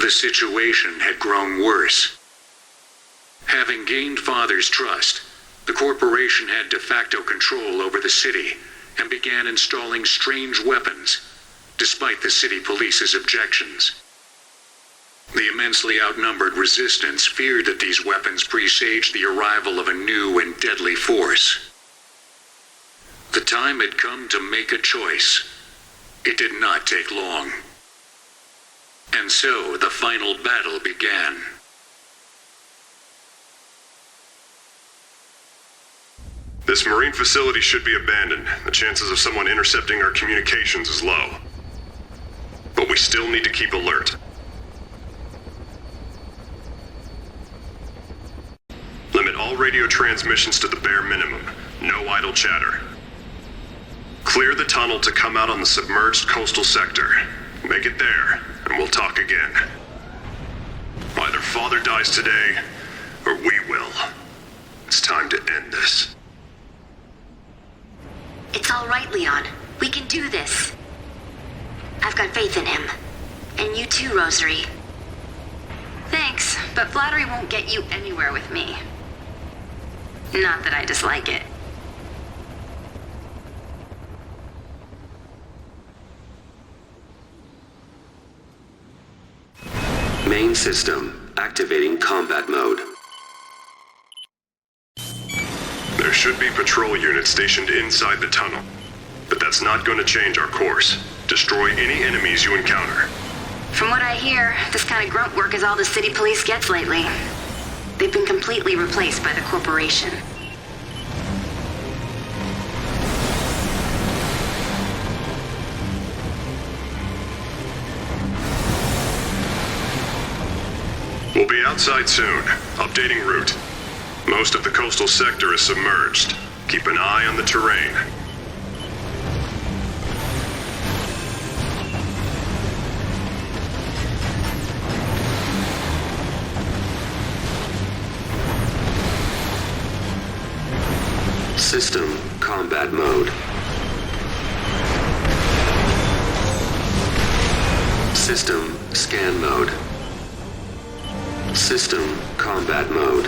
The situation had grown worse. Having gained Father's trust, the corporation had de facto control over the city and began installing strange weapons, despite the city police's objections. The immensely outnumbered resistance feared that these weapons presaged the arrival of a new and deadly force. The time had come to make a choice. It did not take long. And so the final battle began. This marine facility should be abandoned. The chances of someone intercepting our communications is low. But we still need to keep alert. Limit all radio transmissions to the bare minimum. No idle chatter. Clear the tunnel to come out on the submerged coastal sector. Make it there, and we'll talk again. Either Father dies today, or we will. It's time to end this. It's all right, Leon. We can do this. I've got faith in him. And you too, Rosary. Thanks, but flattery won't get you anywhere with me. Not that I dislike it. Main system, activating combat mode. There should be patrol units stationed inside the tunnel. But that's not going to change our course. Destroy any enemies you encounter. From what I hear, this kind of grunt work is all the city police gets lately. They've been completely replaced by the corporation. We'll be outside soon. Updating route. Most of the coastal sector is submerged. Keep an eye on the terrain. System, combat mode. System, scan mode. System, combat mode.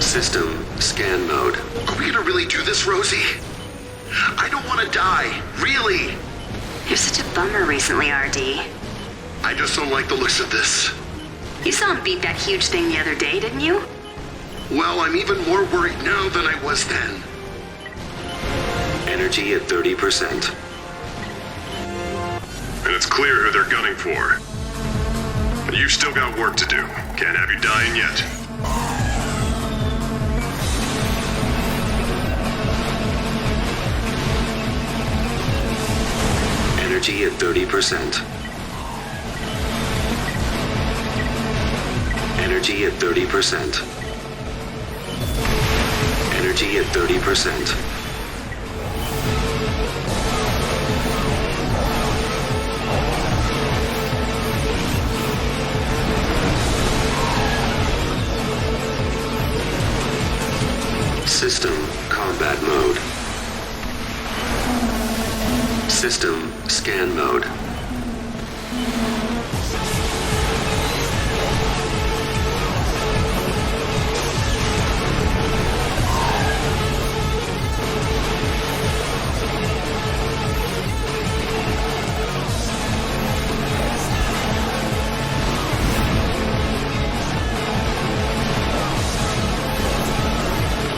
System, scan mode. Are we gonna really do this, Rosie? I don't want to die, really. You're such a bummer recently, RD. I just don't like the looks of this. You saw him beat that huge thing the other day, didn't you? Well, I'm even more worried now than I was then. Energy at 30%. And it's clear who they're gunning for. But you've still got work to do. Can't have you dying yet. Energy at 30%. Energy at 30%. Energy at 30%. System, combat mode. System, scan mode.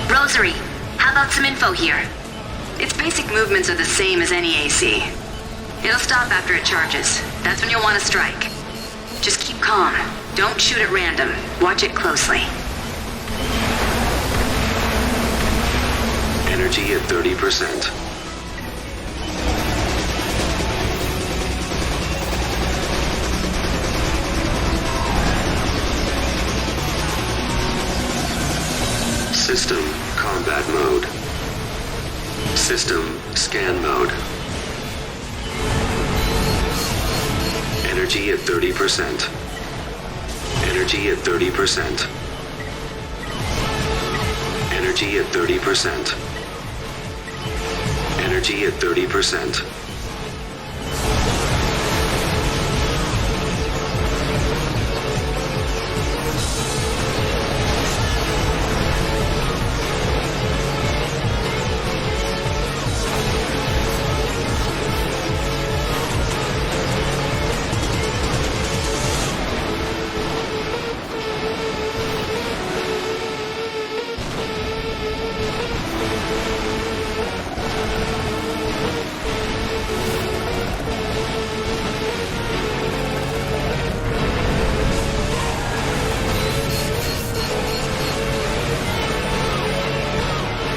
Rosary, how about some info here? Its basic movements are the same as any AC. It'll stop after it charges. That's when you'll want to strike. Just keep calm. Don't shoot at random. Watch it closely. Energy at 30%. System, combat mode. System, scan mode. Energy at 30%. Energy at 30%. Energy at 30%. Energy at 30%.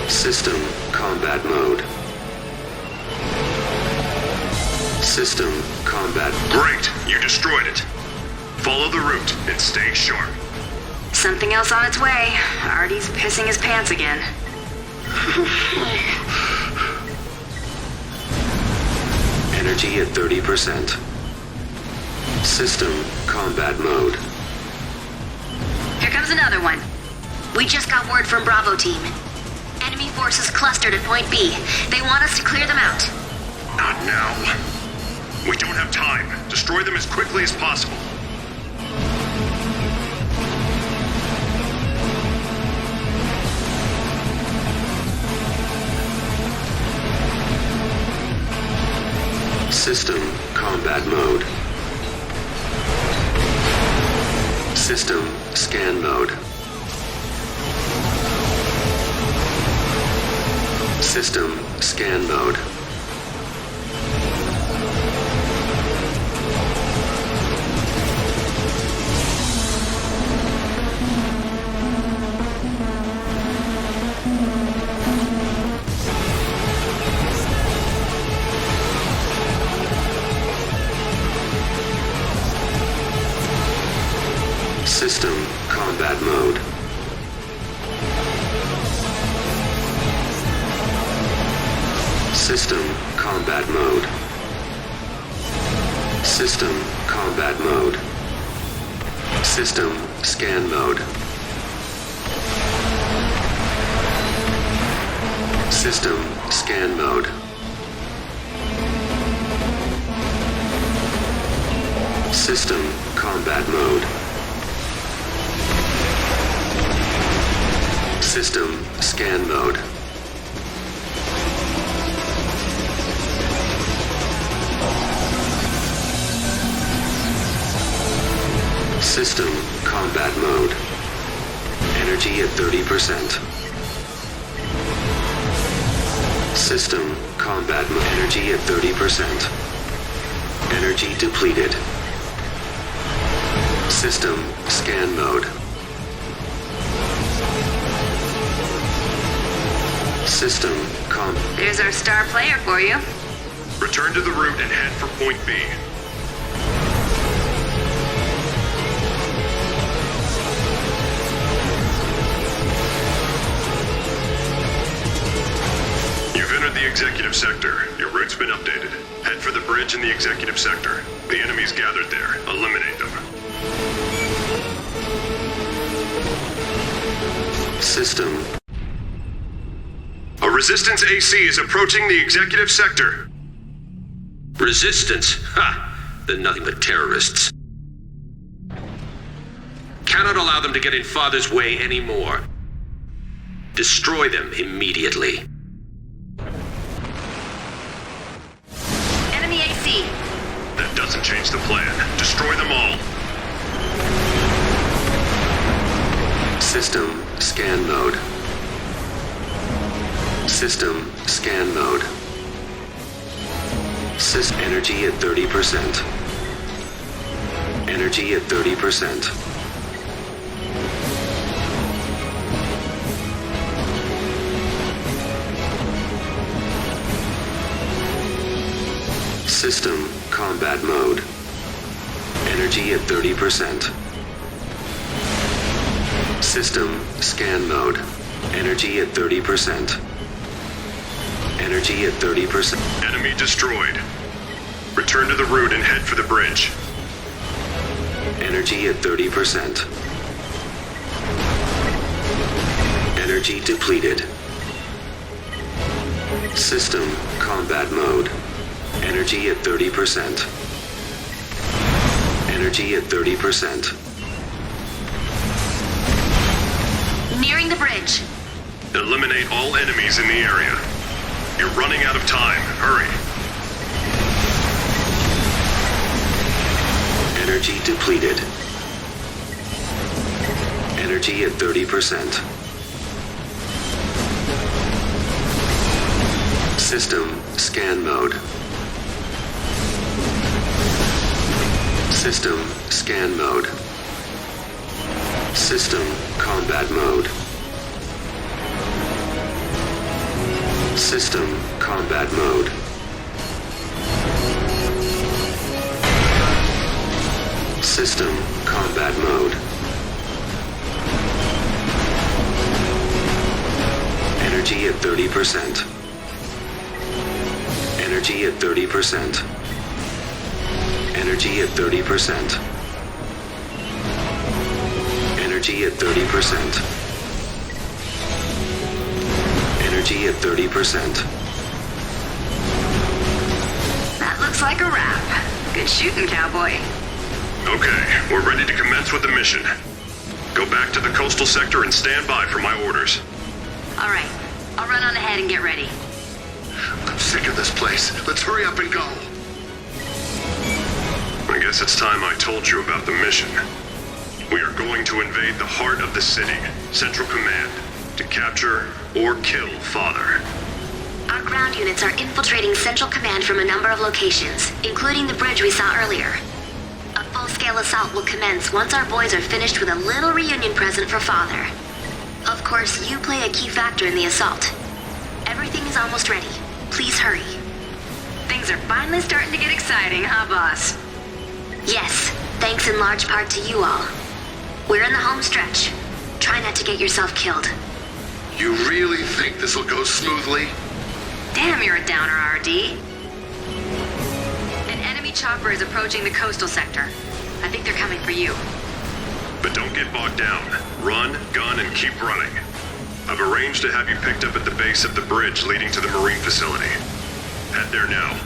System combat mode. System combat. Great! You destroyed it. Follow the route and stay sharp. Something else on its way. Artie's pissing his pants again. Energy at 30%. System combat mode. Here comes another one. We just got word from Bravo Team. Enemy forces clustered at Point B. They want us to clear them out. Not now. We don't have time. Destroy them as quickly as possible. System combat mode. System scan mode. System scan mode. System combat mode. System combat mode. System combat mode. System scan mode. System scan mode. System combat mode. System scan mode. System combat mode. Energy at 30%. System combat mode. Energy at 30%. Energy depleted. System scan mode. System There's our star player for you. Return to the route and head for Point B. You've entered the executive sector. Your route's been updated. Head for the bridge in the executive sector. The enemy's gathered there. Eliminate them. System. A resistance AC is approaching the executive sector. Resistance? Ha! They're nothing but terrorists. Cannot allow them to get in Father's way anymore. Destroy them immediately. Enemy AC. That doesn't change the plan. Destroy them all. System scan mode. System scan mode. Energy at 30%. Energy at 30%. System combat mode. Energy at 30%. System scan mode. Energy at 30%. Energy at 30%. Enemy destroyed. Return to the route and head for the bridge. Energy at 30%. Energy depleted. System combat mode. Energy at 30%. Energy at 30%. Nearing the bridge. Eliminate all enemies in the area. You're running out of time. Hurry. Energy depleted. Energy at 30%. System scan mode. System scan mode. System combat mode. System combat mode. System combat mode. Energy at 30%. Energy at 30%. Energy at 30%. Energy at 30%. Energy at 30%. That looks like a wrap. Good shooting, cowboy. Okay, we're ready to commence with the mission. Go back to the coastal sector and stand by for my orders. All right. I'll run on ahead and get ready. I'm sick of this place. Let's hurry up and go. I guess it's time I told you about the mission. We are going to invade the heart of the city, Central Command, to capture or kill Father. Our ground units are infiltrating Central Command from a number of locations, including the bridge we saw earlier. A full-scale assault will commence once our boys are finished with a little reunion present for Father. Of course, you play a key factor in the assault. Everything is almost ready. Please hurry. Things are finally starting to get exciting, huh, boss? Yes, thanks in large part to you all. We're in the home stretch. Try not to get yourself killed. You really think this will go smoothly? Damn, you're a downer, RD. An enemy chopper is approaching the coastal sector. I think they're coming for you. But don't get bogged down. Run, gun, and keep running. I've arranged to have you picked up at the base of the bridge leading to the marine facility. Head there now.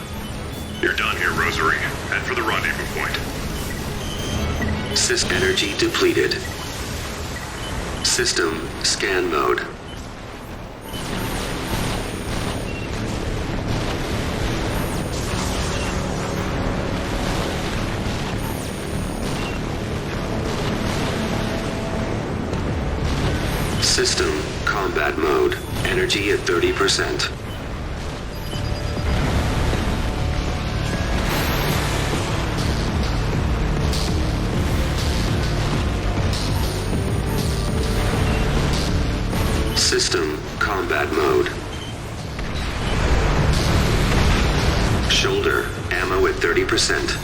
You're done here, Rosary. Head for the rendezvous point. System energy depleted. System scan mode. System combat mode. Energy at 30%. System combat mode. Shoulder ammo at 30%.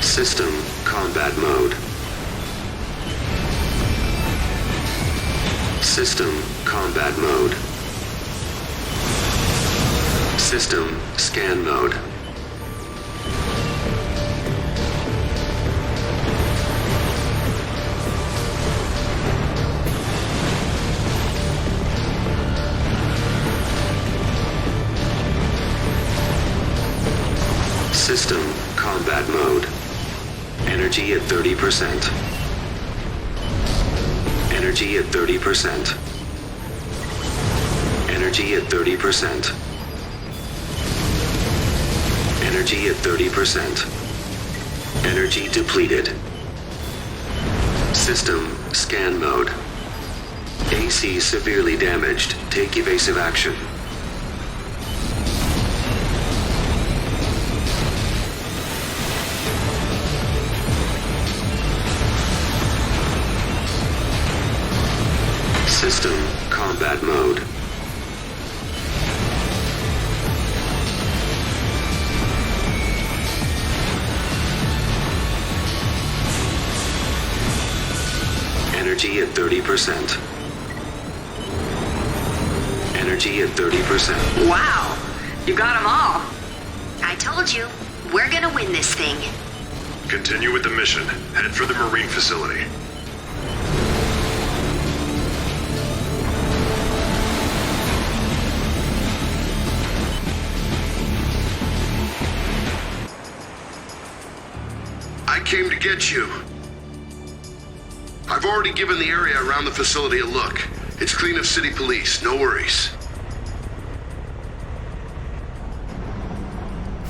System combat mode. System combat mode. System scan mode. System combat mode. Energy at 30%. Energy at 30%. Energy at 30%. Energy at 30%. Energy depleted. System scan mode. AC severely damaged. Take evasive action. System combat mode. Energy at 30%. Energy at 30%. Wow, you got them all. I told you, we're gonna win this thing. Continue with the mission. Head for the marine facility. I came to get you. I've already given the area around the facility a look. It's clean of city police, no worries.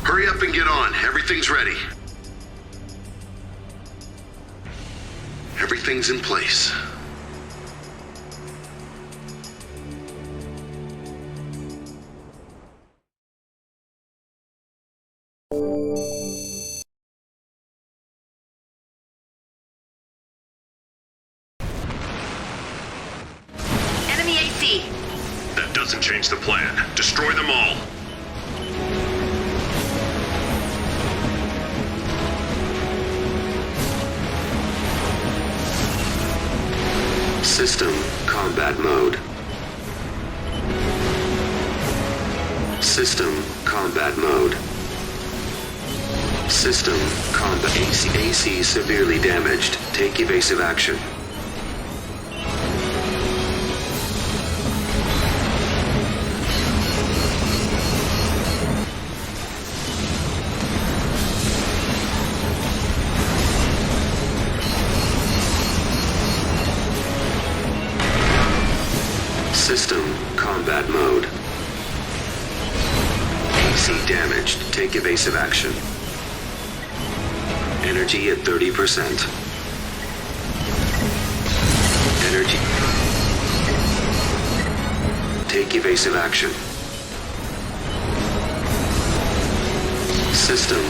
Hurry up and get on. Everything's ready. Everything's in place. Enemy AC. That doesn't change the plan. Destroy them all. System combat mode. System combat mode. System combat AC severely damaged. Take evasive action. System combat mode. AC damaged. Take evasive action. Energy at 30%. Energy. Take evasive action. System